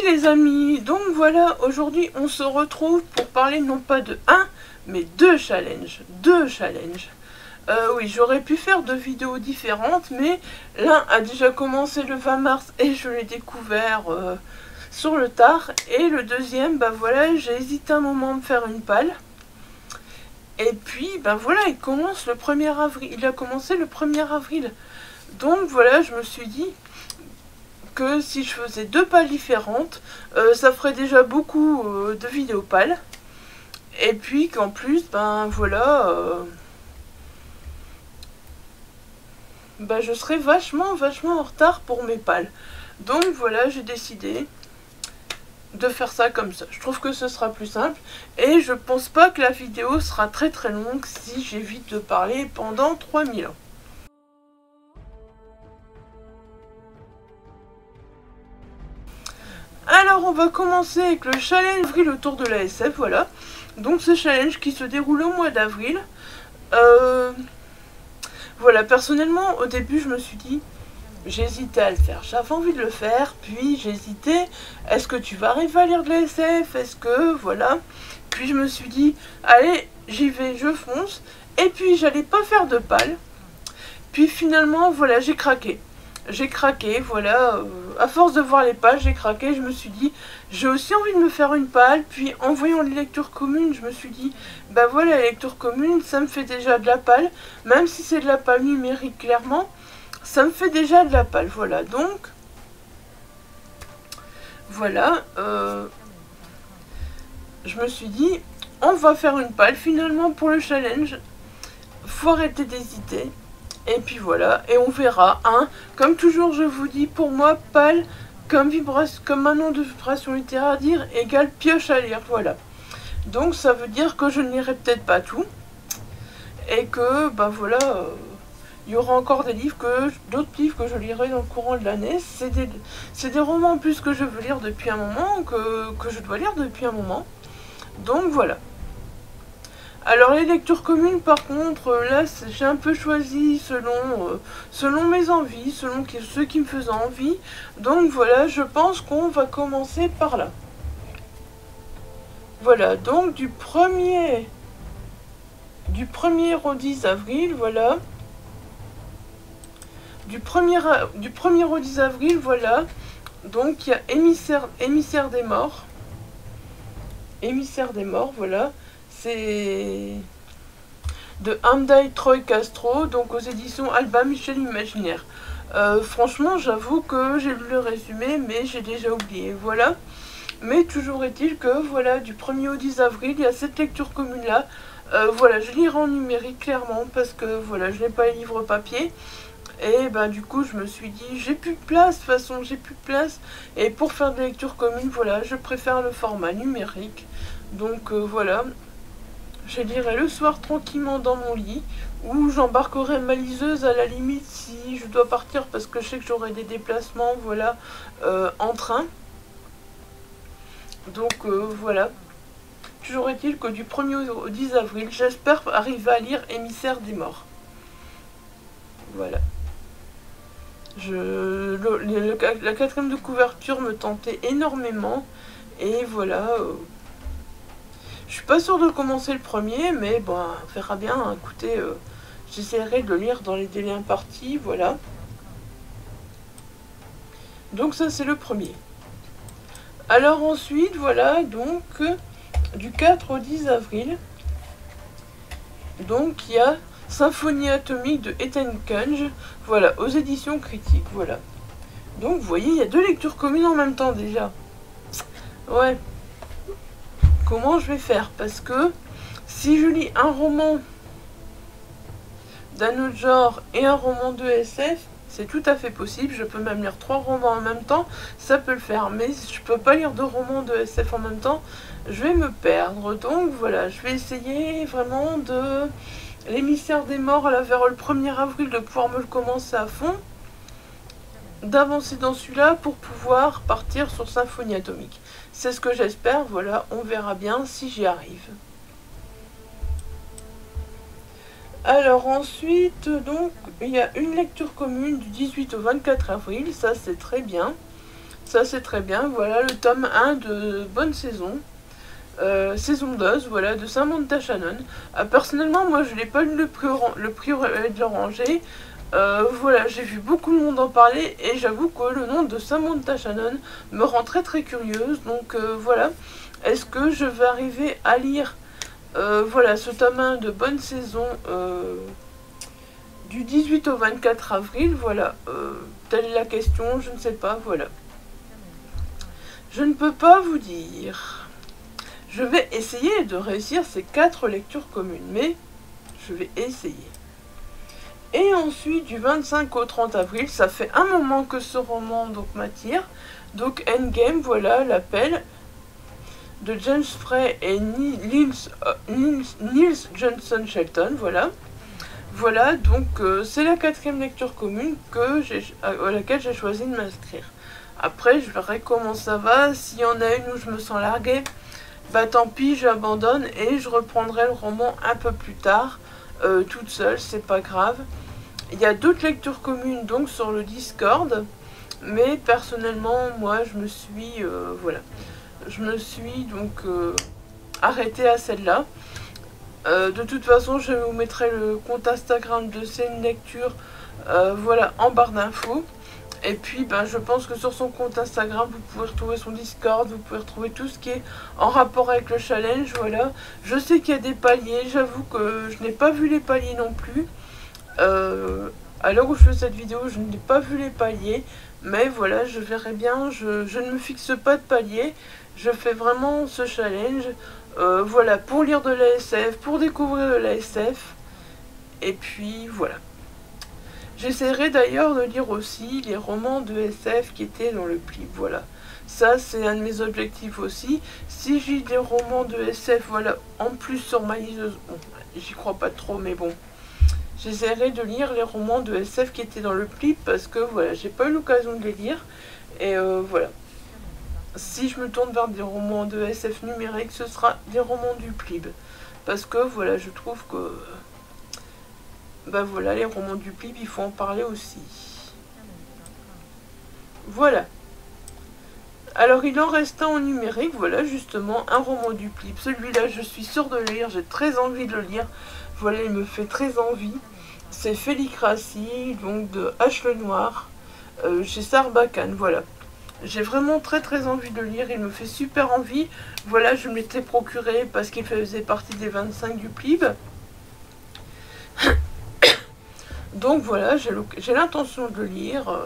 les amis, donc voilà, aujourd'hui on se retrouve pour parler non pas de un, mais deux challenges. Oui, j'aurais pu faire deux vidéos différentes, mais l'un a déjà commencé le 20 mars et je l'ai découvert sur le tard. Et le deuxième, bah voilà, j'ai hésité un moment à me faire une palle. Et puis, bah voilà, il commence le 1er avril. Il a commencé le 1er avril. Donc voilà, je me suis dit que si je faisais deux pales différentes, ça ferait déjà beaucoup de vidéos pales. Et puis qu'en plus, ben voilà, ben je serais vachement en retard pour mes pales. Donc voilà, j'ai décidé de faire ça comme ça. Je trouve que ce sera plus simple. Et je pense pas que la vidéo sera très longue si j'évite de parler pendant 3000 ans. Alors on va commencer avec le challenge avril autour de la SF, voilà. Donc ce challenge qui se déroule au mois d'avril. Voilà, personnellement au début je me suis dit, j'hésitais à le faire. J'avais envie de le faire, puis j'hésitais, est-ce que tu vas arriver à lire de la SF? Est-ce que, voilà. Puis je me suis dit, allez, j'y vais, je fonce. Et puis j'allais pas faire de pales. Puis finalement, voilà, j'ai craqué. J'ai craqué, voilà, à force de voir les pages, j'ai craqué, je me suis dit, j'ai aussi envie de me faire une palle, puis en voyant les lectures communes, je me suis dit, bah voilà, les lectures communes, ça me fait déjà de la palle, même si c'est de la palle numérique, clairement, ça me fait déjà de la palle, voilà, donc, voilà, je me suis dit, on va faire une palle, finalement, pour le challenge, faut arrêter d'hésiter. Et puis voilà, et on verra, hein. Comme toujours, je vous dis, pour moi, pâle, comme un nom de vibration littéraire, dire égale pioche à lire, voilà. Donc ça veut dire que je ne lirai peut-être pas tout, et que, ben voilà, il y aura encore d'autres livres que je lirai dans le courant de l'année. C'est des romans en plus que je veux lire depuis un moment, que je dois lire depuis un moment. Donc voilà. Alors les lectures communes par contre, là j'ai un peu choisi selon mes envies, selon ceux qui me faisaient envie. Donc voilà, je pense qu'on va commencer par là. Voilà, donc du 1er au 10 avril, voilà. Du 1er au 10 avril, voilà. Donc il y a Émissaire des morts. Émissaire des morts, voilà. C'est de Hamdaï Troy Castro, donc aux éditions Alba Michel Imaginaire. Franchement, j'avoue que j'ai lu le résumé, mais j'ai déjà oublié, voilà. Mais toujours est-il que, voilà, du 1er au 10 avril, il y a cette lecture commune-là. Voilà, je lirai en numérique, clairement, parce que, voilà, je n'ai pas les livres papier. Et ben du coup, je me suis dit, j'ai plus de place, de toute façon, j'ai plus de place. Et pour faire des lectures communes, voilà, je préfère le format numérique. Donc, voilà. Je lirai le soir tranquillement dans mon lit, ou j'embarquerai ma liseuse à la limite si je dois partir parce que je sais que j'aurai des déplacements, voilà, en train. Donc voilà. Toujours est-il que du 1er au 10 avril, j'espère arriver à lire Émissaire des morts. Voilà. La quatrième de couverture me tentait énormément, et voilà... Je suis pas sûre de commencer le premier, mais bon, on verra bien. Écoutez, j'essaierai de le lire dans les délais impartis, voilà. Donc ça, c'est le premier. Alors ensuite, voilà, donc, du 4 au 10 avril, donc il y a Symphonie atomique de Ethan Kunge, voilà, aux éditions critiques, voilà. Donc, vous voyez, il y a deux lectures communes en même temps, déjà. Ouais. Comment je vais faire? Parce que si je lis un roman d'un autre genre et un roman de SF, c'est tout à fait possible. Je peux même lire 3 romans en même temps, ça peut le faire. Mais je peux pas lire 2 romans de SF en même temps, je vais me perdre. Donc voilà, je vais essayer vraiment de... L'émissaire des morts, là, vers le 1er avril, de pouvoir me le commencer à fond. D'avancer dans celui-là pour pouvoir partir sur Symphonie atomique. C'est ce que j'espère, voilà, on verra bien si j'y arrive. Alors ensuite, donc, il y a une lecture commune du 18 au 24 avril, ça c'est très bien. Ça c'est très bien. Voilà le tome 1 de Bonne Saison. Saison 2, voilà, de Samantha Shannon. Personnellement, moi je n'ai pas lu le prix de l'oranger. Voilà, j'ai vu beaucoup de monde en parler et j'avoue que le nom de Samantha Shannon me rend très très curieuse. Donc voilà, est-ce que je vais arriver à lire voilà, ce tome 1 de Bonne Saison du 18 au 24 avril, voilà, telle est la question, je ne sais pas, voilà. Je ne peux pas vous dire. Je vais essayer de réussir ces 4 lectures communes, mais je vais essayer. Et ensuite, du 25 au 30 avril, ça fait un moment que ce roman donc m'attire. Donc Endgame, voilà, l'appel de James Frey et Niels Johnson Shelton, voilà. Voilà, donc c'est la 4e lecture commune à laquelle j'ai choisi de m'inscrire. Après, je verrai comment ça va. S'il y en a une où je me sens larguée, bah tant pis, j'abandonne et je reprendrai le roman un peu plus tard, toute seule, c'est pas grave. Il y a d'autres lectures communes donc sur le Discord, mais personnellement, moi, je me suis, voilà, je me suis donc arrêtée à celle-là. De toute façon, je vous mettrai le compte Instagram de Scène Lecture, voilà, en barre d'infos. Et puis, ben, je pense que sur son compte Instagram, vous pouvez retrouver son Discord, vous pouvez retrouver tout ce qui est en rapport avec le challenge, voilà. Je sais qu'il y a des paliers, j'avoue que je n'ai pas vu les paliers non plus. À l'heure où je fais cette vidéo, je n'ai pas vu les paliers, mais voilà, je verrai bien, je ne me fixe pas de palier, je fais vraiment ce challenge, voilà, pour lire de l'ASF, pour découvrir de l'ASF, et puis voilà. J'essaierai d'ailleurs de lire aussi les romans de SF qui étaient dans le pli, voilà. Ça, c'est un de mes objectifs aussi. Si j'ai des romans de SF, voilà, en plus sur ma liseuse, bon, j'y crois pas trop, mais bon. J'essaierai de lire les romans de SF qui étaient dans le pli parce que, voilà, j'ai pas eu l'occasion de les lire. Et voilà. Si je me tourne vers des romans de SF numériques, ce sera des romans du Plib. Parce que, voilà, je trouve que... bah voilà, les romans du Plib, il faut en parler aussi. Voilà. Alors, il en reste un en numérique, voilà, justement, un roman du Plib. Celui-là, je suis sûre de le lire, j'ai très envie de le lire. Voilà, il me fait très envie. C'est Félicratie, donc de H. Lenoir, chez Sarbacane, voilà. J'ai vraiment très envie de le lire, il me fait super envie. Voilà, je me l'étais procuré parce qu'il faisait partie des 25 du Plib. Donc voilà, j'ai l'intention de le lire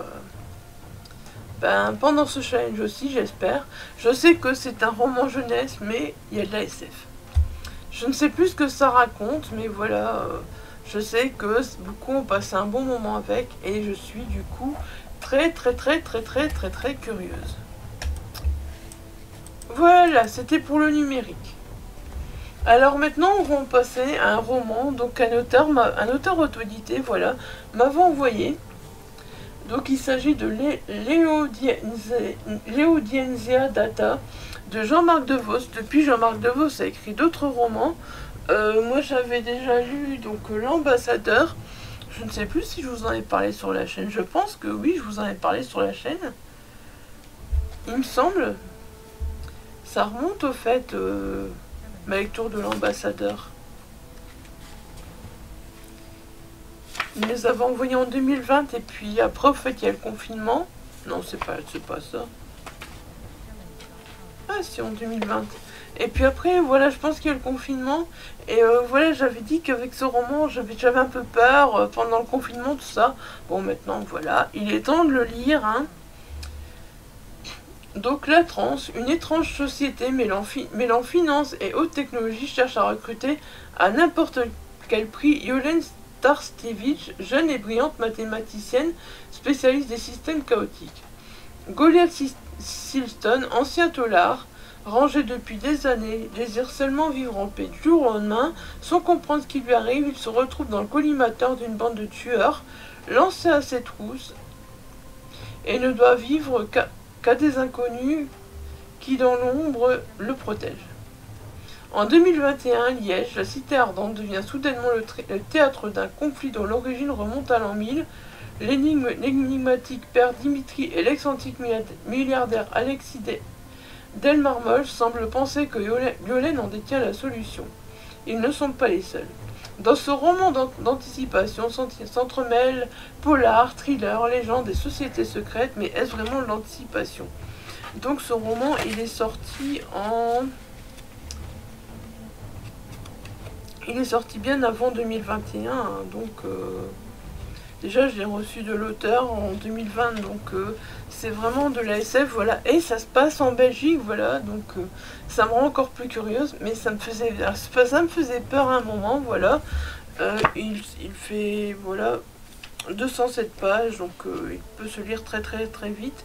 ben, pendant ce challenge aussi, j'espère. Je sais que c'est un roman jeunesse, mais il y a de la SF. Je ne sais plus ce que ça raconte, mais voilà, je sais que beaucoup ont passé un bon moment avec, et je suis du coup très curieuse. Voilà, c'était pour le numérique. Alors maintenant, on va passer à un roman, donc un auteur auto-édité, voilà, m'avait envoyé. Donc il s'agit de Léodienzia Data de Jean-Marc Devos. Depuis, Jean-Marc Devos a écrit d'autres romans. Moi, j'avais déjà lu donc L'Ambassadeur. Je ne sais plus si je vous en ai parlé sur la chaîne. Je pense que oui, je vous en ai parlé sur la chaîne. Il me semble. Ça remonte au fait ma lecture de L'Ambassadeur. Ils les avaient envoyés en 2020 et puis après, au fait, il y a le confinement. Non, c'est pas ça. Ah, c'est en 2020. Et puis après, voilà, je pense qu'il y a le confinement. Et voilà, j'avais dit qu'avec ce roman, j'avais un peu peur pendant le confinement, tout ça. Bon, maintenant, voilà, il est temps de le lire, hein. Donc, La Transe, une étrange société mêlant finance et haute technologie, cherche à recruter à n'importe quel prix Yolène Starstevich, jeune et brillante mathématicienne spécialiste des systèmes chaotiques. Goliath Silston, ancien taulard, rangé depuis des années, désire seulement vivre en paix. Du jour au lendemain, sans comprendre ce qui lui arrive, il se retrouve dans le collimateur d'une bande de tueurs, lancés à ses trousses, et ne doit vivre qu'à des inconnus qui, dans l'ombre, le protègent. En 2021, Liège, la cité ardente, devient soudainement le théâtre d'un conflit dont l'origine remonte à l'an 1000. L'énigmatique père Dimitri et l'excentrique milliardaire Alexis Delmarmol semblent penser que Yolène en détient la solution. Ils ne sont pas les seuls. Dans ce roman d'anticipation s'entremêlent polar, thriller, légendes et sociétés secrètes, mais est-ce vraiment de l'anticipation? Donc ce roman, il est sorti en... Il est sorti bien avant 2021, hein, donc... Déjà, je l'ai reçu de l'auteur en 2020, donc c'est vraiment de la SF, voilà. Et ça se passe en Belgique, voilà, donc ça me rend encore plus curieuse, mais ça me faisait peur à un moment, voilà. Il fait, voilà, 207 pages, donc il peut se lire très vite.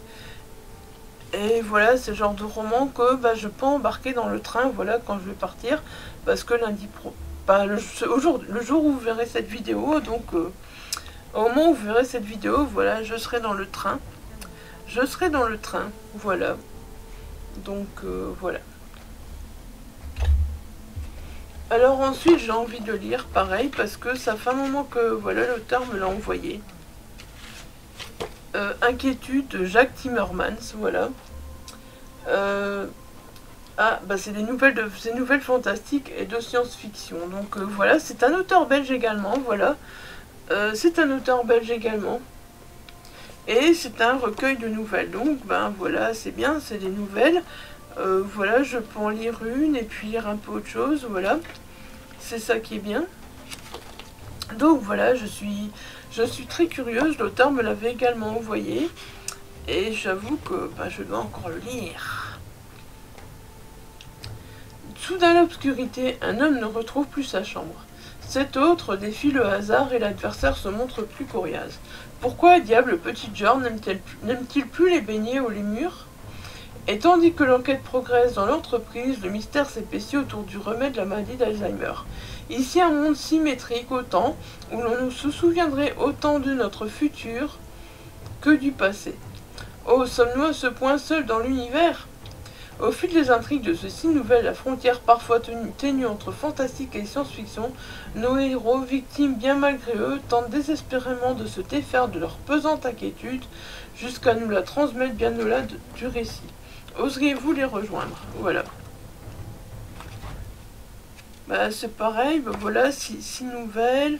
Et voilà, c'est le genre de roman que je peux embarquer dans le train, voilà, quand je vais partir, parce que lundi le jour où vous verrez cette vidéo, donc... au moment où vous verrez cette vidéo, voilà, je serai dans le train. Je serai dans le train, voilà. Donc, voilà. Alors ensuite, j'ai envie de lire, pareil, parce que ça fait un moment que, voilà, l'auteur me l'a envoyé. Inquiétude de Jacques Timmermans, voilà. C'est des nouvelles fantastiques et de science-fiction. Donc, voilà, c'est un auteur belge également, voilà. C'est un auteur belge également. Et c'est un recueil de nouvelles. Donc, voilà, c'est bien, c'est des nouvelles. Voilà, je peux en lire une et puis lire un peu autre chose, voilà. C'est ça qui est bien. Donc, voilà, je suis très curieuse. L'auteur me l'avait également envoyé. Et j'avoue que je dois encore le lire. Soudain l'obscurité, un homme ne retrouve plus sa chambre. Cet autre défie le hasard et l'adversaire se montre plus coriace. Pourquoi diable le petit John n'aime-t-il plus les beignets ou les murs? Et tandis que l'enquête progresse dans l'entreprise, le mystère s'épaissit autour du remède de la maladie d'Alzheimer. Ici un monde symétrique autant, où l'on se souviendrait autant de notre futur que du passé. Oh, sommes-nous à ce point seuls dans l'univers? Au fil des intrigues de ce six nouvelles, la frontière parfois ténue entre fantastique et science-fiction, nos héros, victimes bien malgré eux, tentent désespérément de se défaire de leur pesante inquiétude jusqu'à nous la transmettre bien au-delà du récit. Oseriez-vous les rejoindre? Voilà. C'est pareil, voilà, six nouvelles,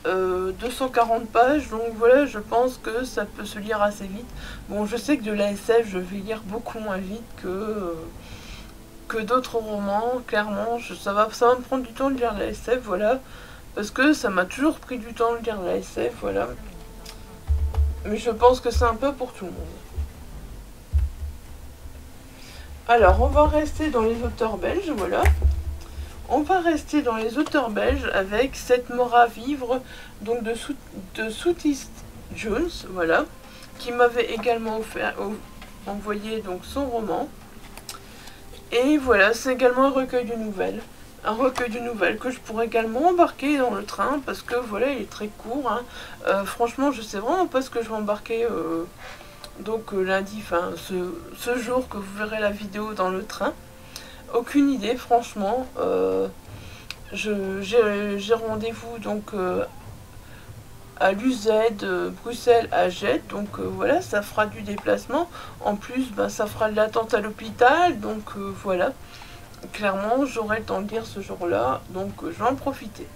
240 pages, donc voilà, je pense que ça peut se lire assez vite. Bon, je sais que de la SF, je vais lire beaucoup moins vite que d'autres romans, clairement. Ça va me prendre du temps de lire la SF, voilà, parce que ça m'a toujours pris du temps de lire la SF, voilà. Mais je pense que c'est un peu pour tout le monde. Alors, on va rester dans les auteurs belges, voilà. On va rester dans les auteurs belges avec Cette mort à vivre, donc de Soutiste Jones, voilà, qui m'avait également envoyé donc son roman. Et voilà, c'est également un recueil de nouvelles. Un recueil de nouvelles que je pourrais également embarquer dans le train, parce que voilà, il est très court. Hein. Franchement, je sais vraiment pas ce que je vais embarquer lundi, enfin ce jour que vous verrez la vidéo dans le train. Aucune idée, franchement. J'ai rendez-vous donc à l'UZ Bruxelles à Jette, donc voilà, ça fera du déplacement. En plus, ça fera de l'attente à l'hôpital, donc voilà. Clairement, j'aurai le temps de lire ce jour-là, donc je vais en profiter.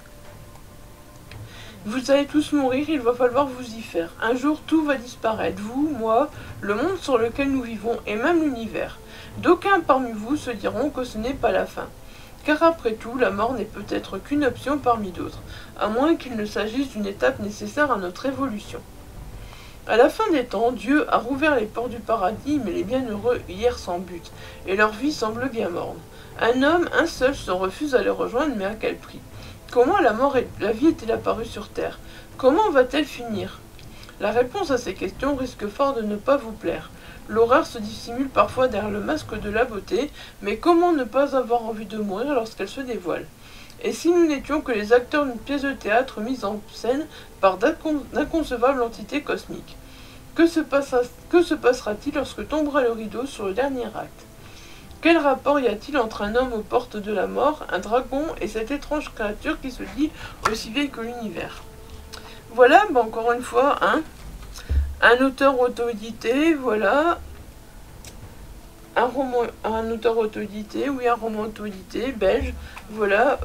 Vous allez tous mourir, il va falloir vous y faire. Un jour, tout va disparaître. Vous, moi, le monde sur lequel nous vivons, et même l'univers. D'aucuns parmi vous se diront que ce n'est pas la fin. Car après tout, la mort n'est peut-être qu'une option parmi d'autres, à moins qu'il ne s'agisse d'une étape nécessaire à notre évolution. À la fin des temps, Dieu a rouvert les portes du paradis, mais les bienheureux y errent sans but, et leur vie semble bien morne. Un homme, un seul, se refuse à les rejoindre, mais à quel prix? Comment la vie est-elle apparue sur Terre? Comment va-t-elle finir? La réponse à ces questions risque fort de ne pas vous plaire. L'horreur se dissimule parfois derrière le masque de la beauté, mais comment ne pas avoir envie de mourir lorsqu'elle se dévoile? Et si nous n'étions que les acteurs d'une pièce de théâtre mise en scène par d'inconcevables entités cosmiques? Que se passera-t-il lorsque tombera le rideau sur le dernier acte? Quel rapport y a-t-il entre un homme aux portes de la mort, un dragon et cette étrange créature qui se dit aussi vieille que l'univers? Voilà, bah encore une fois, hein, un auteur auto-édité, voilà, un auteur auto-édité, oui, un roman auto-édité, belge, voilà,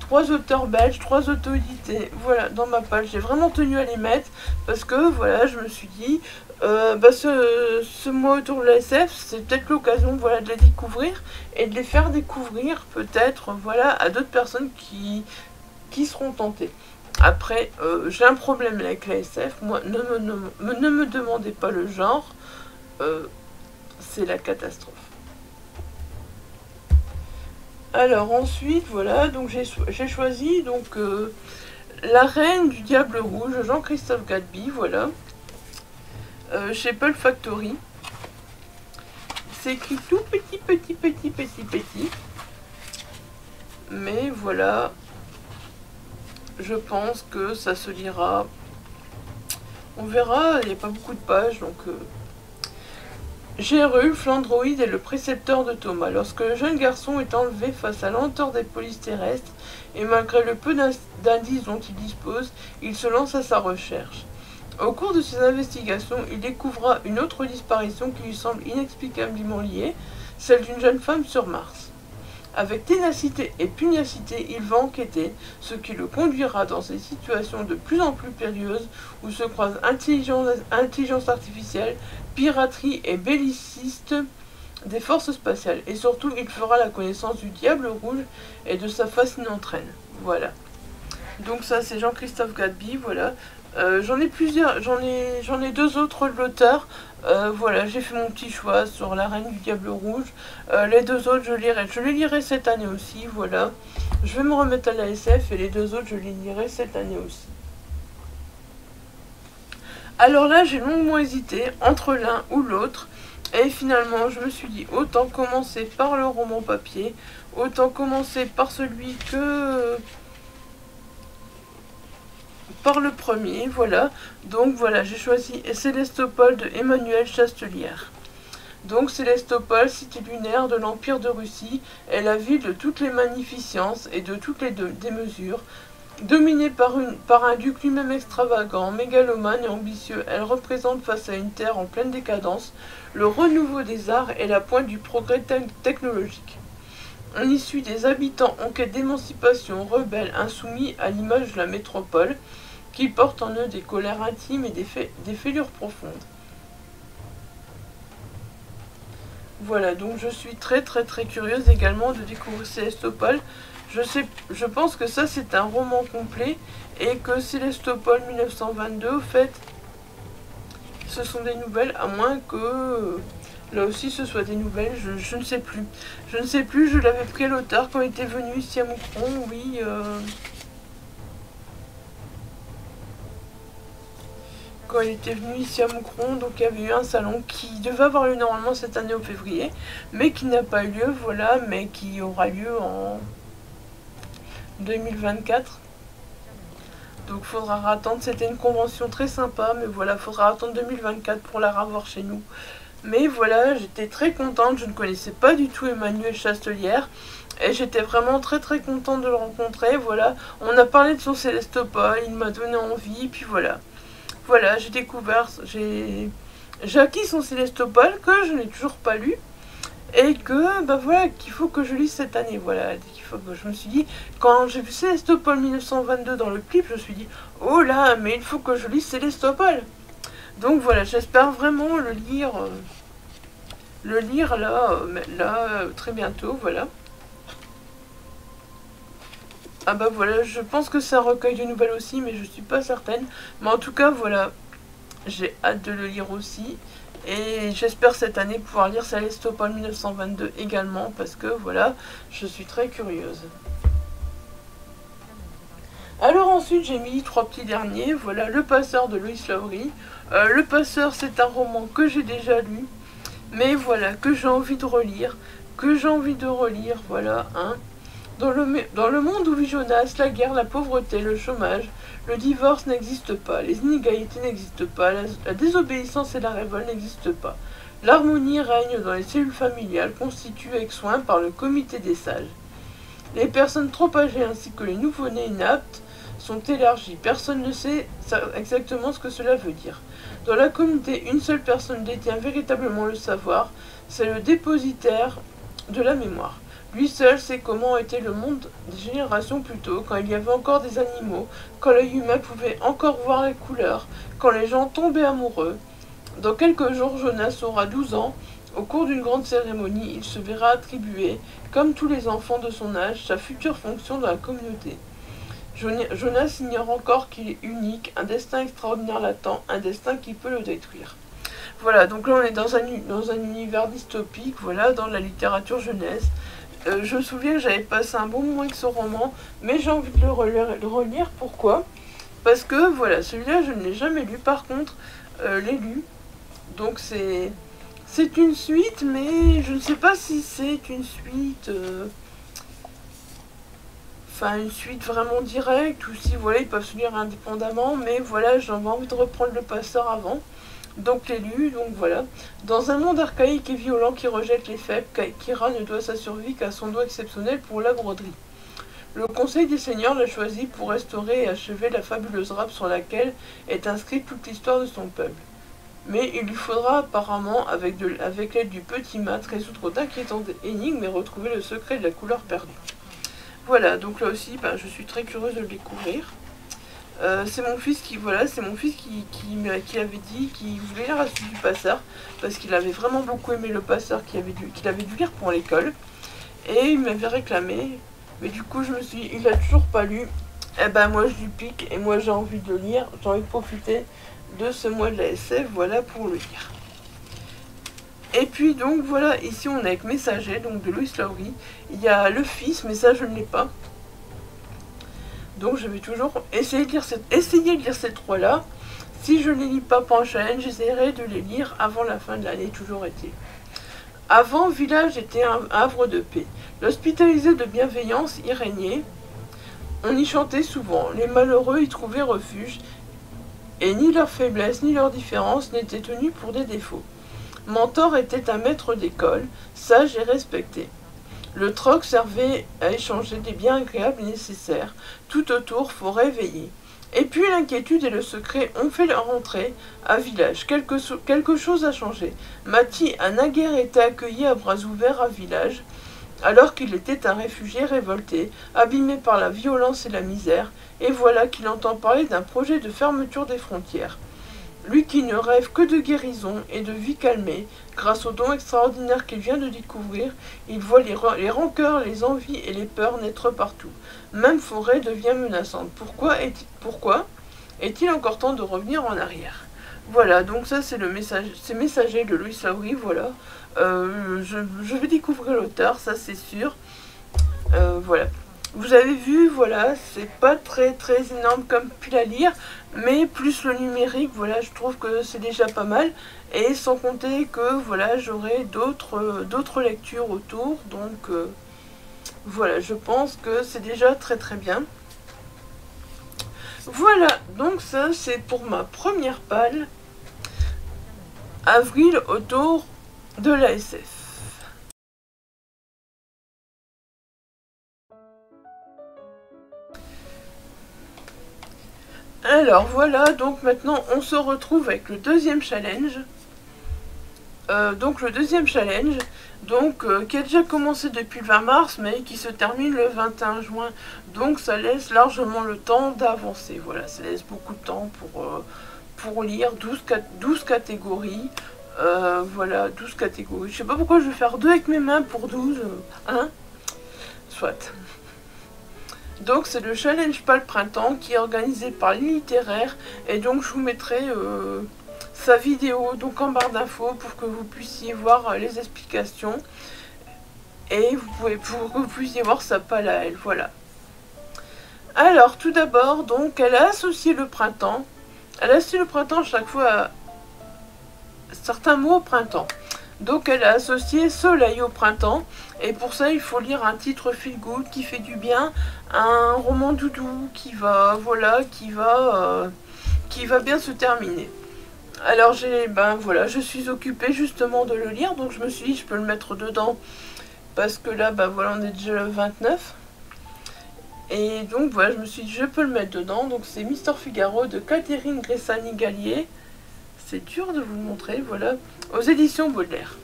3 auteurs belges, 3 auto-édités, voilà, dans ma page. J'ai vraiment tenu à les mettre, parce que, voilà, je me suis dit, ce mois autour de la SF, c'est peut-être l'occasion, voilà, de les découvrir, et de les faire découvrir, peut-être, voilà, à d'autres personnes qui seront tentées. Après, j'ai un problème avec la SF, moi, ne me demandez pas le genre, c'est la catastrophe. Alors ensuite, voilà, donc j'ai choisi donc La Reine du Diable Rouge, Jean-Christophe Gadeby, voilà, chez Pulp Factory. C'est écrit tout petit, mais voilà, je pense que ça se lira. On verra, il n'y a pas beaucoup de pages, donc... Gerulf, l'androïde est le précepteur de Thomas. Lorsque le jeune garçon est enlevé face à la lenteur des polices terrestres, et malgré le peu d'indices dont il dispose, il se lance à sa recherche. Au cours de ses investigations, il découvrira une autre disparition qui lui semble inexplicablement liée, celle d'une jeune femme sur Mars. Avec ténacité et pugnacité, il va enquêter, ce qui le conduira dans des situations de plus en plus périlleuses où se croisent intelligence artificielle, piraterie et belliciste des forces spatiales. Et surtout, il fera la connaissance du Diable Rouge et de sa fascinante reine. Voilà. Donc ça, c'est Jean-Christophe Gadeby, voilà. J'en ai plusieurs, j'en ai 2 autres de l'auteur. Voilà, j'ai fait mon petit choix sur La Reine du Diable Rouge. Les 2 autres, je les lirai cette année aussi, voilà. Je vais me remettre à la SF et les 2 autres, je les lirai cette année aussi. Alors là, j'ai longuement hésité entre l'un ou l'autre. Et finalement, je me suis dit, autant commencer par le roman papier, autant commencer par celui que... par le premier, voilà. Donc voilà, j'ai choisi Sélestopol de Emmanuel Chastelière. Donc Sélestopol, cité lunaire de l'Empire de Russie, est la ville de toutes les magnificences et de toutes les démesures. Dominée par un duc lui-même extravagant, mégalomane et ambitieux, elle représente face à une terre en pleine décadence le renouveau des arts et la pointe du progrès technologique. On y suit des habitants en quête d'émancipation, rebelles, insoumis à l'image de la métropole, qui portent en eux des colères intimes et des fêlures profondes. Voilà, donc je suis très curieuse également de découvrir Sélestopol. Je pense que ça c'est un roman complet et que Sélestopol 1922, au fait, ce sont des nouvelles, à moins que là aussi ce soit des nouvelles, je ne sais plus. Je ne sais plus, je l'avais pris à l'auteur quand il était venu ici à Moucron, oui. Quand il était venu ici à Moucron, donc il y avait eu un salon qui devait avoir lieu normalement cette année au février, mais qui n'a pas eu lieu, voilà, mais qui aura lieu en 2024. Donc faudra attendre, c'était une convention très sympa, mais voilà, faudra attendre 2024 pour la revoir chez nous. Mais voilà, j'étais très contente, je ne connaissais pas du tout Emmanuel Chastelière, et j'étais vraiment très contente de le rencontrer, voilà. On a parlé de son Sélestopol, il m'a donné envie, puis voilà. Voilà, j'ai découvert, j'ai acquis son Sélestopol, que je n'ai toujours pas lu, et que, bah voilà, qu'il faut que je lise cette année, voilà, qu'il faut que je me suis dit, quand j'ai vu Sélestopol 1922 dans le clip, je me suis dit, oh là, mais il faut que je lise Sélestopol. Donc voilà, j'espère vraiment le lire là, très bientôt, voilà. Ah bah voilà, je pense que c'est un recueil de nouvelles aussi, mais je suis pas certaine. Mais en tout cas, voilà, j'ai hâte de le lire aussi. Et j'espère cette année pouvoir lire Sélestopol 1922 également, parce que voilà, je suis très curieuse. Alors ensuite, j'ai mis 3 petits derniers. Voilà, Le Passeur de Loïs Lawry. Le Passeur, c'est un roman que j'ai déjà lu, mais voilà, que j'ai envie de relire, voilà, hein. Dans le monde où vit Jonas, la guerre, la pauvreté, le chômage, le divorce n'existent pas, les inégalités n'existent pas, la désobéissance et la révolte n'existent pas. L'harmonie règne dans les cellules familiales constituées avec soin par le comité des sages. Les personnes trop âgées ainsi que les nouveau-nés inaptes sont élargies. Personne ne sait exactement ce que cela veut dire. Dans la communauté, une seule personne détient véritablement le savoir, c'est le dépositaire de la mémoire. Lui seul sait comment était le monde des générations plus tôt, quand il y avait encore des animaux, quand l'œil humain pouvait encore voir les couleurs, quand les gens tombaient amoureux. Dans quelques jours, Jonas aura 12 ans. Au cours d'une grande cérémonie, il se verra attribuer, comme tous les enfants de son âge, sa future fonction dans la communauté. Jonas ignore encore qu'il est unique, un destin extraordinaire l'attend, un destin qui peut le détruire. Voilà, donc là on est dans un univers dystopique, voilà, dans la littérature jeunesse. Je me souviens que j'avais passé un bon moment avec ce roman, mais j'ai envie de le relire. Pourquoi? Parce que, voilà, celui-là, je ne l'ai jamais lu. Par contre, l'ai lu. Donc c'est une suite, mais je ne sais pas si c'est une suite... Enfin, une suite vraiment directe, ou si, voilà, ils peuvent se lire indépendamment. Mais voilà, j'avais envie de reprendre Le Passeur avant. Donc l'ai lu, donc voilà. Dans un monde archaïque et violent qui rejette les faibles, Kira ne doit sa survie qu'à son don exceptionnel pour la broderie. Le Conseil des Seigneurs l'a choisi pour restaurer et achever la fabuleuse râpe sur laquelle est inscrite toute l'histoire de son peuple. Mais il lui faudra apparemment, avec l'aide du petit Matt, résoudre d'inquiétantes énigmes et retrouver le secret de la couleur perdue. Voilà, donc là aussi, je suis très curieuse de le découvrir. C'est mon fils qui avait dit qu'il voulait lire la suite du Passeur, parce qu'il avait vraiment beaucoup aimé Le Passeur qu'il avait dû lire pour l'école, et il m'avait réclamé, mais du coup je me suis dit, il a toujours pas lu, et ben moi je lui pique, et moi j'ai envie de le lire, j'ai envie de profiter de ce mois de la SF, voilà, pour le lire. Et puis donc voilà, ici on est avec Messager, donc de Lois Lowry. Il y a Le Fils, mais ça je ne l'ai pas. Donc je vais toujours essayer de lire ces trois-là. Si je ne les lis pas pour un challenge, j'essaierai de les lire avant la fin de l'année, toujours été. Avant, Village était un havre de paix. L'hospitalisé de bienveillance y régnait. On y chantait souvent. Les malheureux y trouvaient refuge. Et ni leur faiblesse ni leur différence n'étaient tenus pour des défauts. Mentor était un maître d'école, sage et respecté. Le troc servait à échanger des biens agréables et nécessaires. Tout autour, forêt veillée. Et puis l'inquiétude et le secret ont fait leur entrée à Village. Quelque chose a changé. Mati a naguère été accueilli à bras ouverts à Village, alors qu'il était un réfugié révolté, abîmé par la violence et la misère, et voilà qu'il entend parler d'un projet de fermeture des frontières. Lui qui ne rêve que de guérison et de vie calmée, grâce au don extraordinaire qu'il vient de découvrir, il voit les rancœurs, les envies et les peurs naître partout. Même forêt devient menaçante. Pourquoi est-il encore temps de revenir en arrière? Voilà, donc ça c'est Messager de Lois Lowry, voilà. Je vais découvrir l'auteur, ça c'est sûr. Voilà. Vous avez vu, voilà, c'est pas très énorme comme pile à lire, mais plus le numérique, voilà, je trouve que c'est déjà pas mal. Et sans compter que, voilà, j'aurai d'autres lectures autour, donc voilà, je pense que c'est déjà très bien. Voilà, donc ça c'est pour ma première palle. Avril autour de la SF. Alors voilà, donc maintenant on se retrouve avec le deuxième challenge. Qui a déjà commencé depuis le 20 mars, mais qui se termine le 21 juin. Donc ça laisse largement le temps d'avancer. Voilà, ça laisse beaucoup de temps pour lire 12 catégories. Voilà, 12 catégories. Je sais pas pourquoi je vais faire 2 avec mes mains pour 12. Hein? Soit. Donc c'est le challenge Pas le Printemps qui est organisé par Littéraire. Et donc je vous mettrai sa vidéo donc en barre d'infos pour que vous puissiez voir les explications. Et pour que vous puissiez voir sa palle à elle. Voilà. Alors tout d'abord, donc elle a associé le printemps. Elle a associé le printemps chaque fois à certains mots au printemps. Donc elle a associé soleil au printemps, et pour ça il faut lire un titre feel good qui fait du bien, un roman doudou qui va bien se terminer. Alors ben voilà, je suis occupée justement de le lire, donc je me suis dit je peux le mettre dedans, parce que là, ben voilà, on est déjà le 29. Et donc voilà, je me suis dit je peux le mettre dedans, donc c'est Mister Figaro de Catherine Gressani-Gallier. C'est dur de vous le montrer, voilà, aux éditions Baudelaire.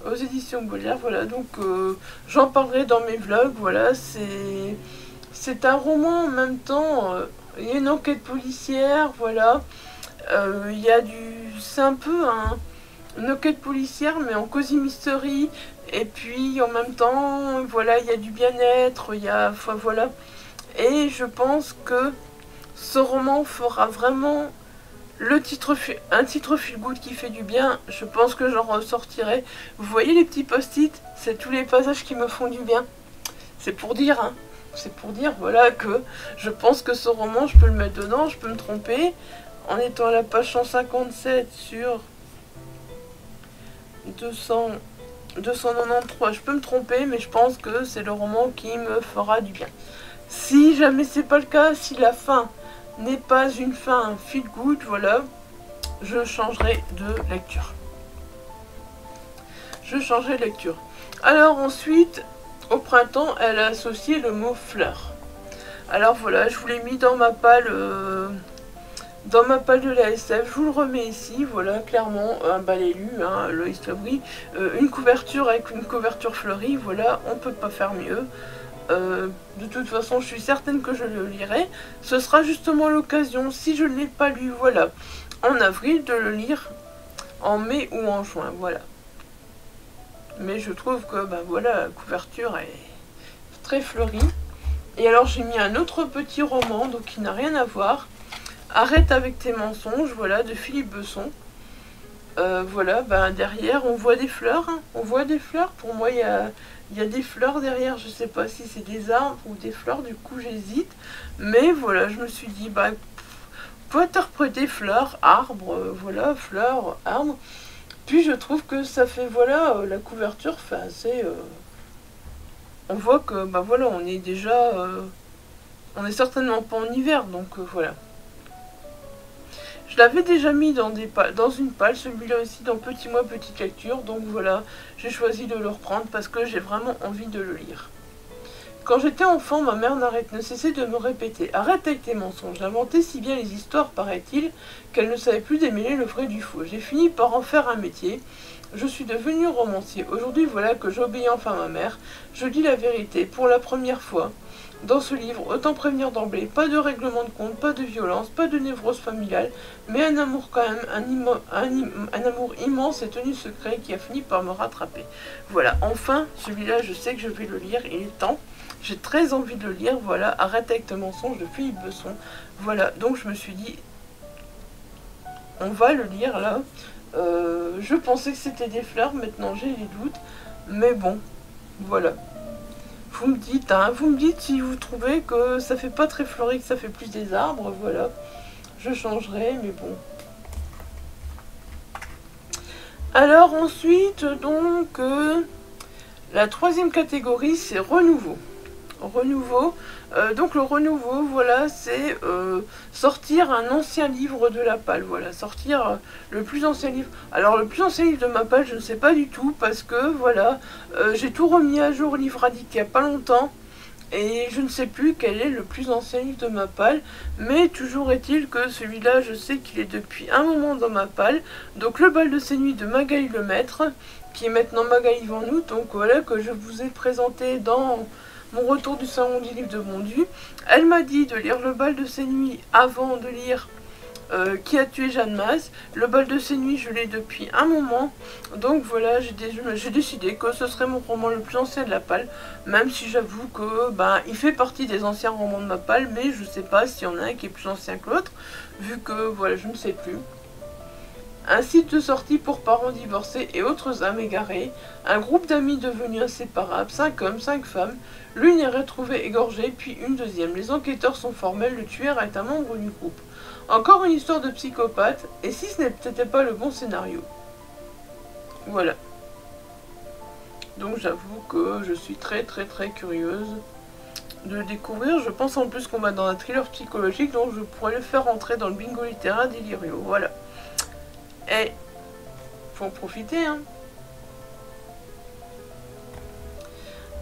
Aux éditions Baudelaire, voilà, donc j'en parlerai dans mes vlogs, voilà, c'est un roman en même temps, il y a une enquête policière, voilà, il y a c'est un peu une enquête policière, mais en cosy mystery, et puis en même temps, voilà, il y a du bien-être, il y a, enfin voilà, et je pense que ce roman fera vraiment un titre feel good qui fait du bien. Je pense que j'en ressortirai. Vous voyez les petits post-it, c'est tous les passages qui me font du bien. C'est pour dire, hein. C'est pour dire, voilà, que je pense que ce roman, je peux le mettre dedans, je peux me tromper. En étant à la page 157 sur 293, je peux me tromper, mais je pense que c'est le roman qui me fera du bien. Si jamais c'est pas le cas, si la fin n'est pas une fin feel good, voilà, je changerai de lecture. Je changerai de lecture. Alors ensuite, au printemps, elle a associé le mot fleur. Alors voilà, je vous l'ai mis dans ma palle de la SF, je vous le remets ici, voilà, clairement, un bal élu, hein, Loïs Labrie, une couverture avec une couverture fleurie, voilà, on peut pas faire mieux. De toute façon, je suis certaine que je le lirai. Ce sera justement l'occasion, si je ne l'ai pas lu, voilà, en avril, de le lire en mai ou en juin, voilà. Mais je trouve que, ben voilà, la couverture est très fleurie. Et alors, j'ai mis un autre petit roman, donc qui n'a rien à voir. Arrête avec tes mensonges, voilà, de Philippe Besson. Voilà, ben derrière, on voit des fleurs. Hein. On voit des fleurs. Pour moi, il y a des fleurs derrière. Je sais pas si c'est des arbres ou des fleurs. Du coup, j'hésite. Mais voilà, je me suis dit, bah, on peut interpréter fleurs, arbres, voilà, fleurs, arbres. Puis je trouve que ça fait, voilà, la couverture fait assez... on voit que, bah voilà, on est déjà... on est certainement pas en hiver, donc voilà. Je l'avais déjà mis dans une palle, celui-là aussi dans Petit Mois, Petite Lecture. Donc voilà, j'ai choisi de le reprendre parce que j'ai vraiment envie de le lire. Quand j'étais enfant, ma mère ne cessait de me répéter « Arrête avec tes mensonges ». J'inventais si bien les histoires, paraît-il, qu'elle ne savait plus démêler le vrai du faux. J'ai fini par en faire un métier. Je suis devenue romancier. Aujourd'hui, voilà que j'obéis enfin à ma mère. Je dis la vérité, pour la première fois. Dans ce livre, autant prévenir d'emblée, pas de règlement de compte, pas de violence, pas de névrose familiale, mais un amour quand même, un amour immense et tenu secret qui a fini par me rattraper. Voilà, enfin, celui-là, je sais que je vais le lire, il est temps. J'ai très envie de le lire, voilà, Arrête avec tes mensonges de Philippe Besson. Voilà, donc je me suis dit, on va le lire là. Je pensais que c'était des fleurs, maintenant j'ai des doutes, mais bon, voilà. Vous me dites, hein, vous me dites si vous trouvez que ça fait pas très fleuri, que ça fait plus des arbres, voilà. Je changerai, mais bon. Alors ensuite, donc, la troisième catégorie, c'est renouveau. Renouveau, donc le renouveau, voilà, c'est sortir un ancien livre de la palle, voilà, sortir le plus ancien livre. Alors le plus ancien livre de ma palle, je ne sais pas du tout, parce que, voilà, j'ai tout remis à jour, livre addict, il n'y a pas longtemps, et je ne sais plus quel est le plus ancien livre de ma palle, mais toujours est-il que celui-là, je sais qu'il est depuis un moment dans ma palle, donc Le bal de ces nuits de Magali Lemaître, qui est maintenant Magali Vanout, donc voilà, que je vous ai présenté dans mon retour du salon du livre de Bondu. Elle m'a dit de lire Le bal de ces nuits avant de lire Qui a tué Jeanne Masse. Le bal de ces nuits, je l'ai depuis un moment. Donc voilà, j'ai décidé que ce serait mon roman le plus ancien de la palle. Même si j'avoue que il fait partie des anciens romans de ma palle. Mais je sais pas s'il y en a un qui est plus ancien que l'autre. Vu que voilà, je ne sais plus. Un site de sortie pour parents divorcés et autres âmes égarées, un groupe d'amis devenus inséparables, 5 hommes, 5 femmes, l'une est retrouvée égorgée, puis une deuxième. Les enquêteurs sont formels, le tueur est un membre du groupe. Encore une histoire de psychopathe, et si ce n'était pas le bon scénario. Voilà. Donc j'avoue que je suis très curieuse de découvrir. Je pense en plus qu'on va dans un thriller psychologique, donc je pourrais le faire rentrer dans le bingo littéraire d'Illyrio. Voilà. Et faut en profiter, hein.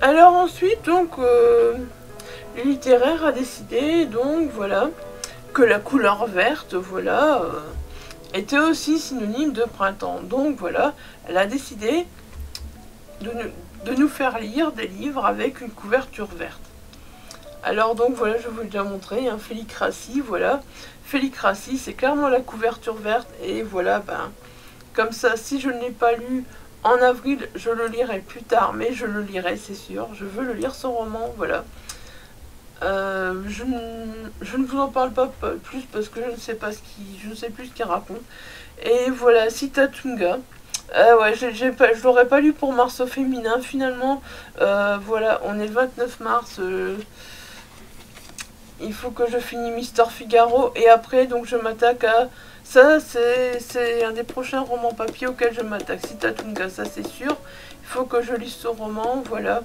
Alors ensuite, donc, le littéraire a décidé, donc voilà, que la couleur verte, voilà, était aussi synonyme de printemps. Donc voilà, elle a décidé de nous faire lire des livres avec une couverture verte. Alors donc voilà, je vous l'ai déjà montré, hein, Félicratie, voilà. Félicratie, c'est clairement la couverture verte, et voilà, ben, comme ça, si je ne l'ai pas lu en avril, je le lirai plus tard, mais je le lirai, c'est sûr. Je veux le lire, son roman, voilà. Je ne vous en parle pas plus parce que je ne sais pas je ne sais plus ce qu'il raconte. Et voilà, Sitatunga. Ouais, je l'aurais pas lu pour Mars au féminin, finalement. Voilà, on est le 29 mars. Il faut que je finisse Mister Figaro. Et après, donc, je m'attaque à... Ça, c'est un des prochains romans papier auxquels je m'attaque. Sitatunga, ça c'est sûr. Il faut que je lise ce roman, voilà.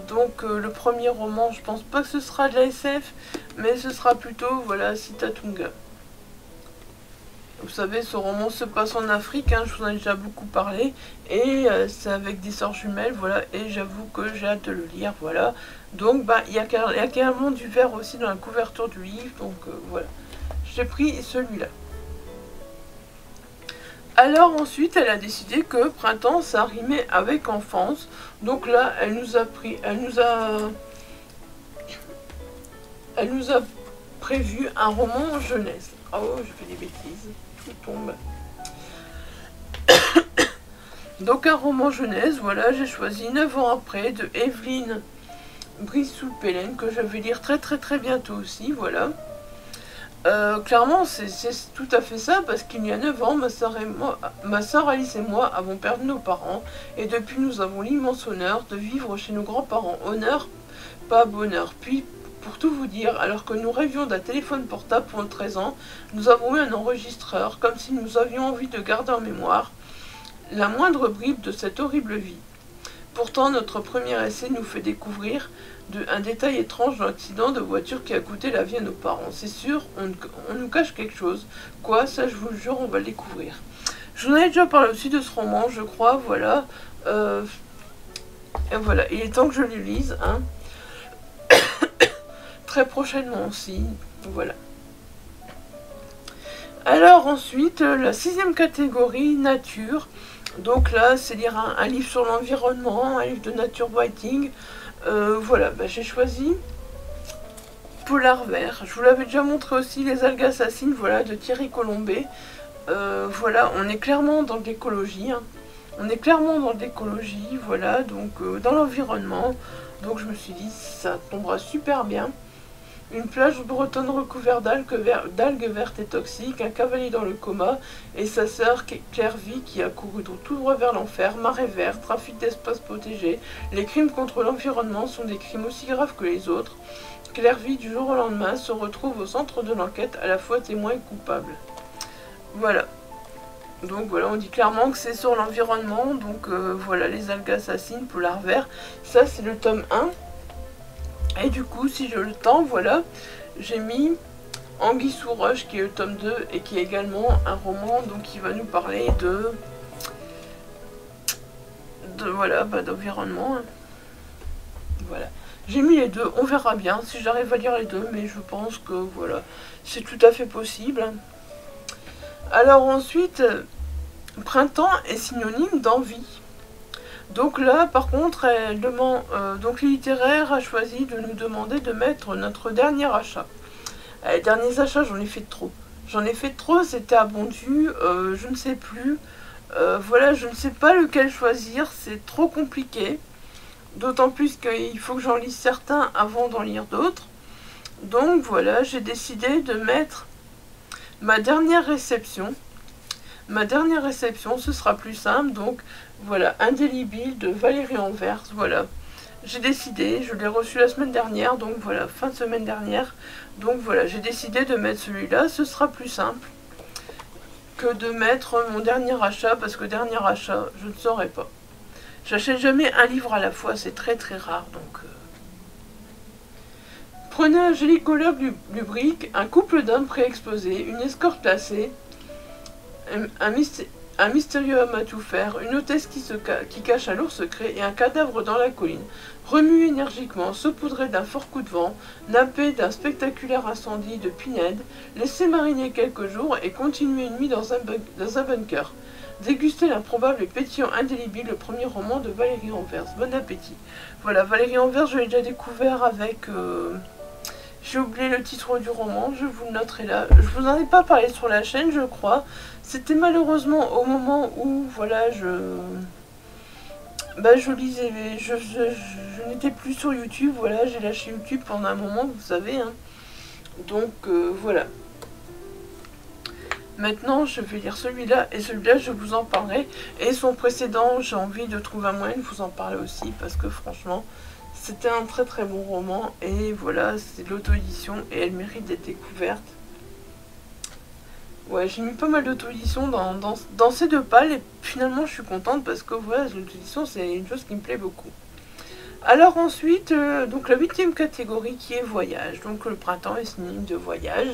Donc, le premier roman, je pense pas que ce sera de la SF, mais ce sera plutôt, voilà, Sitatunga. Vous savez, ce roman se passe en Afrique, hein, je vous en ai déjà beaucoup parlé, et c'est avec des sœurs jumelles, voilà, et j'avoue que j'ai hâte de le lire, voilà. Donc, bah, il y a carrément du vert aussi dans la couverture du livre, donc voilà. J'ai pris celui-là. Alors ensuite, elle a décidé que printemps, ça rimait avec enfance, donc là, elle nous a prévu un roman jeunesse. Oh, je fais des bêtises. Tout tombe. Donc un roman jeunesse, voilà, j'ai choisi 9 ans après de Evelyne Brissou-Pellen, que je vais lire très bientôt aussi, voilà. Clairement, c'est tout à fait ça, parce qu'il y a 9 ans, ma soeur Alice et moi avons perdu nos parents, et depuis nous avons l'immense honneur de vivre chez nos grands-parents. Honneur, pas bonheur. Puis, pour tout vous dire, alors que nous rêvions d'un téléphone portable pour nos 13 ans, nous avons eu un enregistreur, comme si nous avions envie de garder en mémoire la moindre bribe de cette horrible vie. Pourtant, notre premier essai nous fait découvrir un détail étrange dans l'accident de voiture qui a coûté la vie à nos parents. C'est sûr, on nous cache quelque chose. Quoi, ça je vous le jure, on va le découvrir. Je vous en ai déjà parlé aussi de ce roman, je crois, voilà. Et voilà, il est temps que je le lise, hein. Très prochainement aussi, voilà. Alors ensuite, la 6e catégorie, nature. Donc là, c'est lire un livre sur l'environnement, un livre de nature writing. Voilà, bah, j'ai choisi Polar Vert. Je vous l'avais déjà montré aussi, Les algues assassines, voilà, de Thierry Colombet. Voilà, on est clairement dans l'écologie, hein. On est clairement dans l'écologie, voilà, donc dans l'environnement. Donc je me suis dit, ça tombera super bien. Une plage bretonne recouverte d'algues vertes et toxiques, un cavalier dans le coma, et sa sœur Clairvy qui a couru tout droit vers l'enfer, marée verte, trafic d'espaces protégés. Les crimes contre l'environnement sont des crimes aussi graves que les autres. Clairvy, du jour au lendemain, se retrouve au centre de l'enquête, à la fois témoin et coupable. Voilà. Donc voilà, on dit clairement que c'est sur l'environnement, donc voilà, Les algues assassines, Polar Vert. Ça, c'est le tome 1. Et du coup, si j'ai le temps, voilà, j'ai mis Anguille sous roche, qui est le tome 2, et qui est également un roman donc, qui va nous parler voilà, bah, d'environnement. Hein. Voilà. J'ai mis les deux, on verra bien si j'arrive à lire les deux, mais je pense que voilà, c'est tout à fait possible. Alors ensuite, printemps est synonyme d'envie. Donc là, par contre, elle demande, donc le littéraire a choisi de nous demander de mettre notre dernier achat. Les derniers achats, j'en ai fait trop. J'en ai fait trop, c'était abondu, je ne sais plus. Voilà, je ne sais pas lequel choisir, c'est trop compliqué. D'autant plus qu'il faut que j'en lise certains avant d'en lire d'autres. Donc voilà, j'ai décidé de mettre ma dernière réception. Ma dernière réception, ce sera plus simple, donc voilà, Indélébile de Valérie Anvers, voilà. J'ai décidé, je l'ai reçu la semaine dernière, donc voilà, fin de semaine dernière. Donc voilà, j'ai décidé de mettre celui-là, ce sera plus simple que de mettre mon dernier achat, parce que dernier achat, je ne saurais pas. J'achète jamais un livre à la fois, c'est très rare, donc... Prenez un gélicoleur lubrique, un couple d'hommes pré-explosés, une escorte glacée, un mystérieux homme à tout faire, une hôtesse qui cache un lourd secret et un cadavre dans la colline. Remuez énergiquement, saupoudrez d'un fort coup de vent, nappez d'un spectaculaire incendie de pinède, laissez mariner quelques jours et continuez une nuit dans un bunker. Dégustez l'improbable et pétillant indélébile, le premier roman de Valérie Anvers. Bon appétit. Voilà, Valérie Anvers, je l'ai déjà découvert avec... J'ai oublié le titre du roman, je vous le noterai là. Je vous en ai pas parlé sur la chaîne, je crois. C'était malheureusement au moment où, voilà, je lisais, je n'étais plus sur YouTube, voilà, j'ai lâché YouTube pendant un moment, vous savez, hein. Donc, voilà. Maintenant, je vais lire celui-là, et celui-là, je vous en parlerai. Et son précédent, j'ai envie de trouver un moyen de vous en parler aussi, parce que franchement... C'était un très très bon roman et voilà, c'est de l'auto-édition et elle mérite d'être découverte. Ouais, j'ai mis pas mal d'auto-édition dans ces deux pales et finalement je suis contente parce que voilà, l'auto-édition c'est une chose qui me plaît beaucoup. Alors ensuite, donc la 8e catégorie qui est voyage. Donc le printemps est synonyme de voyage.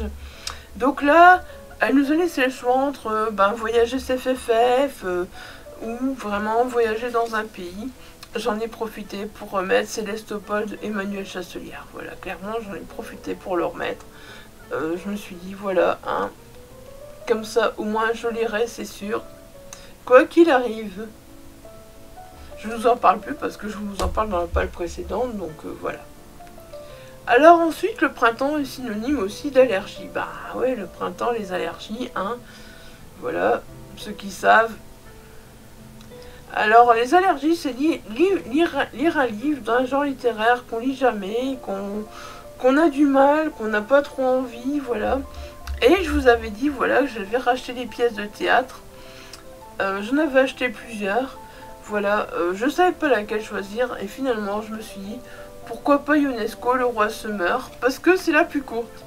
Donc là, elle nous a laissé le choix entre voyager SFFF ou vraiment voyager dans un pays. J'en ai profité pour remettre Célestopol d'Emmanuel Chasselière. Voilà, clairement, j'en ai profité pour le remettre. Je me suis dit, voilà, hein, comme ça, au moins, je lirai, c'est sûr. Quoi qu'il arrive. Je ne vous en parle plus parce que je vous en parle dans la page précédente, donc voilà. Alors ensuite, le printemps est synonyme aussi d'allergie. Bah ouais, le printemps, les allergies, hein. Voilà, ceux qui savent. Alors, les allergies, c'est lire un livre d'un genre littéraire qu'on lit jamais, qu'on a du mal, qu'on n'a pas trop envie, voilà. Et je vous avais dit, voilà, que j'avais racheté des pièces de théâtre. J'en avais acheté plusieurs, voilà. Je savais pas laquelle choisir, et finalement, je me suis dit, pourquoi pas Ionesco, Le Roi se meurt, parce que c'est la plus courte.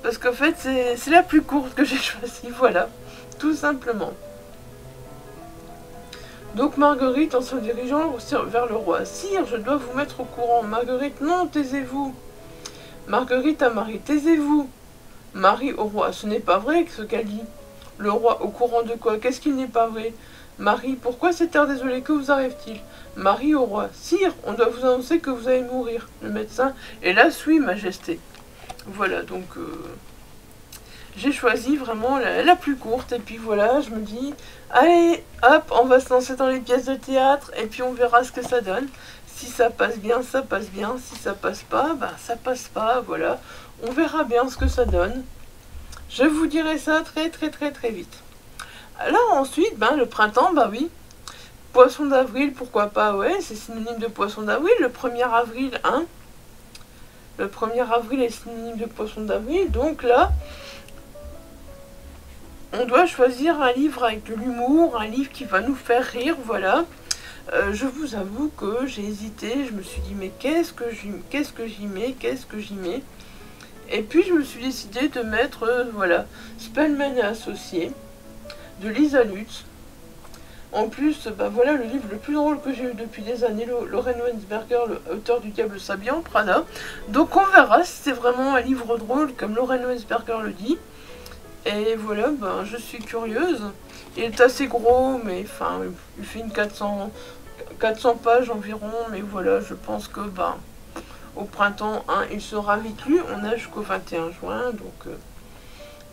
Parce qu'en fait, c'est la plus courte que j'ai choisie, voilà, tout simplement. Donc Marguerite, en se dirigeant vers le roi. « Sire, je dois vous mettre au courant. » Marguerite, non, taisez-vous. Marguerite à Marie, taisez-vous. Marie au roi, ce n'est pas vrai ce qu'elle dit. Le roi, au courant de quoi? Qu'est-ce qui n'est pas vrai? Marie, pourquoi cet air désolé? Que vous arrive-t-il? Marie au roi, sire, on doit vous annoncer que vous allez mourir. Le médecin, hélas, oui, majesté. Voilà, donc... j'ai choisi vraiment la plus courte et puis voilà, je me dis, allez, hop, on va se lancer dans les pièces de théâtre et puis on verra ce que ça donne. Si ça passe bien, ça passe bien. Si ça passe pas, ça passe pas, voilà. On verra bien ce que ça donne. Je vous dirai ça très très très très vite. Alors ensuite, le printemps, oui. Poisson d'avril, pourquoi pas, ouais, c'est synonyme de poisson d'avril. Le 1er avril, hein. Le 1er avril est synonyme de poisson d'avril, donc là... on doit choisir un livre avec de l'humour, un livre qui va nous faire rire, voilà. Je vous avoue que j'ai hésité, je me suis dit mais qu'est-ce que j'y mets. Et puis je me suis décidé de mettre, voilà, Spellman et Associés, de Lisa Lutz. En plus, voilà le livre le plus drôle que j'ai eu depuis des années, Lorraine Wensberger, l'auteur du Diable s'habille en Prada. Donc on verra si c'est vraiment un livre drôle comme Lorraine Wensberger le dit. Et voilà, je suis curieuse. Il est assez gros, mais enfin, il fait une 400 pages environ. Mais voilà, je pense que au printemps, hein, il sera vite lu. On a jusqu'au 21 juin, donc...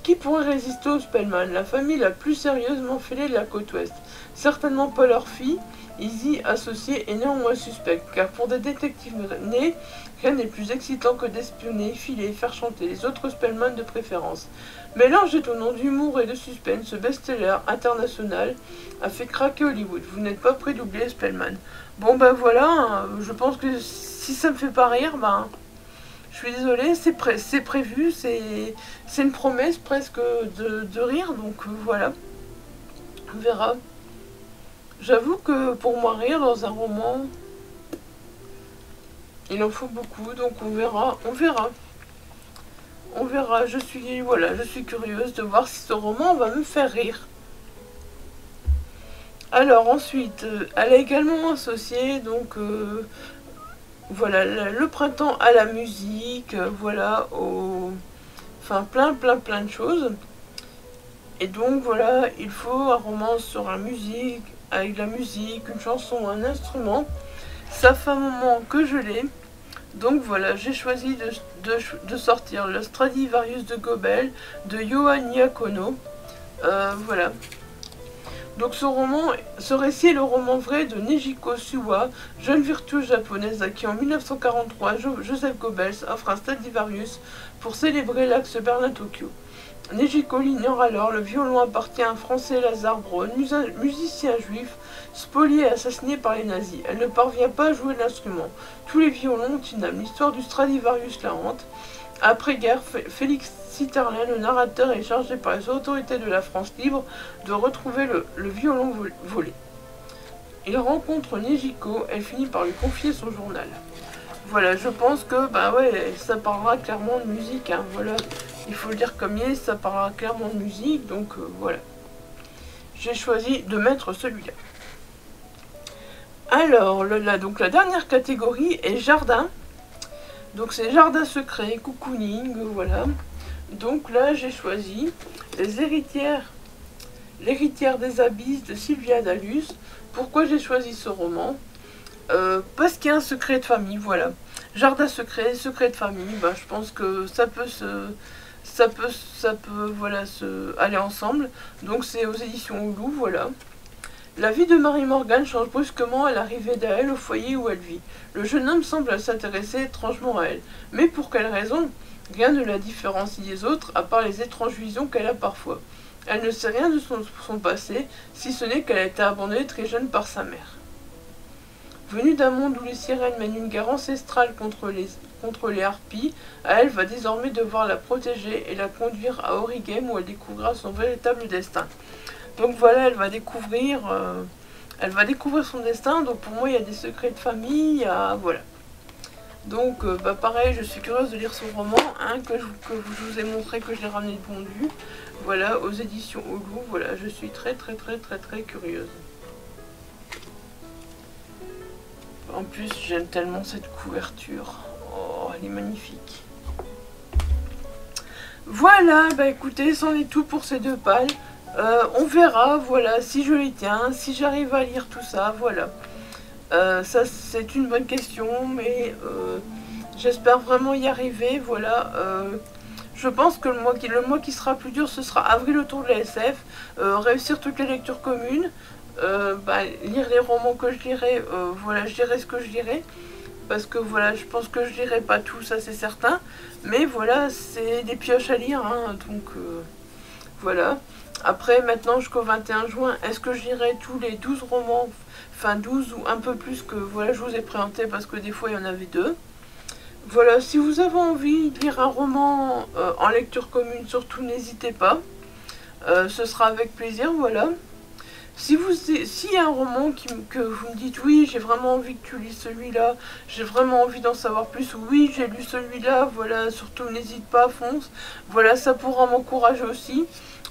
Qui pourrait résister aux Spellman, la famille la plus sérieusement fêlée de la côte ouest? Certainement pas leur fille, Izzy, associée et néanmoins suspecte, car pour des détectives nés, rien n'est plus excitant que d'espionner, filer, faire chanter les autres Spellman de préférence. Mélange étonnant d'humour et de suspense, ce best-seller international a fait craquer Hollywood. Vous n'êtes pas prêt d'oublier Spellman. Bon voilà, hein, je pense que si ça me fait pas rire, je suis désolée, c'est prévu, c'est une promesse presque de rire, donc voilà, on verra. J'avoue que pour moi rire dans un roman, il en faut beaucoup, donc on verra. On verra, je suis curieuse de voir si ce roman va me faire rire. Alors ensuite, elle a également associé, donc... voilà, le printemps à la musique, voilà, enfin plein de choses. Et donc voilà, il faut un roman sur la musique, avec la musique, une chanson, un instrument. Ça fait un moment que je l'ai. Donc voilà, j'ai choisi de sortir le Stradivarius de Gobel de Johan Iacono. Voilà. Donc ce récit est le roman vrai de Nejiko Suwa, jeune virtuose japonaise à qui en 1943 Joseph Goebbels offre un Stradivarius pour célébrer l'axe Berlin-Tokyo. Nejiko l'ignore alors, le violon appartient à un Français, Lazare Braun, musicien juif, spolié et assassiné par les nazis. Elle ne parvient pas à jouer l'instrument. Tous les violons ont une âme. L'histoire du Stradivarius la hante. Après-guerre, Félix Sitterlin, le narrateur, est chargé par les autorités de la France libre de retrouver le violon volé. Il rencontre Nejiko, elle finit par lui confier son journal. Voilà, je pense que, bah ouais, ça parlera clairement de musique, hein, voilà. Il faut le dire comme il est, ça parlera clairement de musique, donc voilà. J'ai choisi de mettre celui-là. Alors, donc la dernière catégorie est jardin. Donc c'est jardin secret, cocooning, voilà. Donc là, j'ai choisi l'héritière des abysses de Sylvia Dalus. Pourquoi j'ai choisi ce roman? Parce qu'il y a un secret de famille, voilà. Jardin secret de famille, bah, je pense que ça peut voilà, aller ensemble. Donc c'est aux éditions Houlou, voilà. La vie de Marie Morgan change brusquement à l'arrivée d'elle au foyer où elle vit. Le jeune homme semble s'intéresser étrangement à elle. Mais pour quelle raison? Rien ne la différencie des autres, à part les étranges visions qu'elle a parfois. Elle ne sait rien de son passé, si ce n'est qu'elle a été abandonnée très jeune par sa mère. Venue d'un monde où les sirènes mènent une guerre ancestrale contre les harpies, elle va désormais devoir la protéger et la conduire à Origame où elle découvrira son véritable destin. Donc voilà, elle va découvrir son destin. Donc pour moi, il y a des secrets de famille, voilà. Donc bah pareil, je suis curieuse de lire son roman, hein, que je vous ai montré, que je l'ai ramené de Bondu. Voilà, aux éditions Houlou. Voilà, je suis très curieuse. En plus, j'aime tellement cette couverture. Oh, elle est magnifique. Voilà, bah écoutez, c'en est tout pour ces deux pales. On verra, voilà, si je les tiens, si j'arrive à lire tout ça, voilà. Ça, c'est une bonne question, mais j'espère vraiment y arriver, voilà. Je pense que le mois qui sera plus dur, ce sera avril autour de la SF, réussir toutes les lectures communes, lire les romans que je lirai, voilà, je dirai ce que je lirai. Parce que voilà, je pense que je lirai pas tout, ça c'est certain. Mais voilà, c'est des pioches à lire, hein, donc voilà. Après, maintenant jusqu'au 21 juin, est-ce que je lirai tous les 12 romans, enfin 12 ou un peu plus que voilà, je vous ai présenté parce que des fois il y en avait deux. Voilà, si vous avez envie de lire un roman en lecture commune, surtout n'hésitez pas. Ce sera avec plaisir, voilà. S'il y a un roman que vous me dites oui, j'ai vraiment envie que tu lises celui-là, j'ai vraiment envie d'en savoir plus, ou oui, j'ai lu celui-là, voilà, surtout n'hésite pas, fonce. Voilà, ça pourra m'encourager aussi.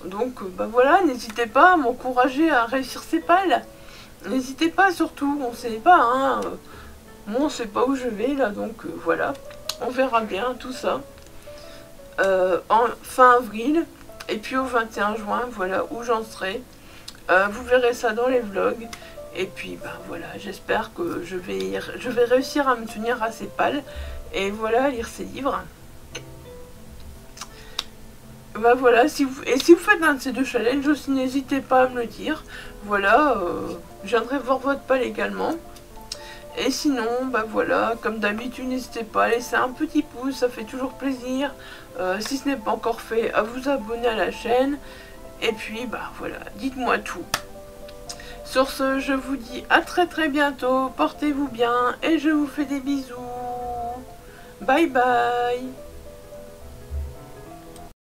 Donc, bah voilà, n'hésitez pas à m'encourager à réussir ces pales. N'hésitez pas surtout, on sait pas, hein. Moi, on sait pas où je vais, là, donc voilà. On verra bien tout ça. En fin avril, et puis au 21 juin, voilà, où j'en serai. Vous verrez ça dans les vlogs. Et puis ben voilà, j'espère que je vais réussir à me tenir assez pâle. Et voilà, lire ces livres. Ben voilà, si vous faites un de ces deux challenges aussi, n'hésitez pas à me le dire. Voilà, je viendrai voir votre pâle également. Et sinon, ben voilà, comme d'habitude, n'hésitez pas à laisser un petit pouce, ça fait toujours plaisir. Si ce n'est pas encore fait, à vous abonner à la chaîne. Et puis, bah voilà, dites-moi tout. Sur ce, je vous dis à très bientôt, portez-vous bien et je vous fais des bisous. Bye bye.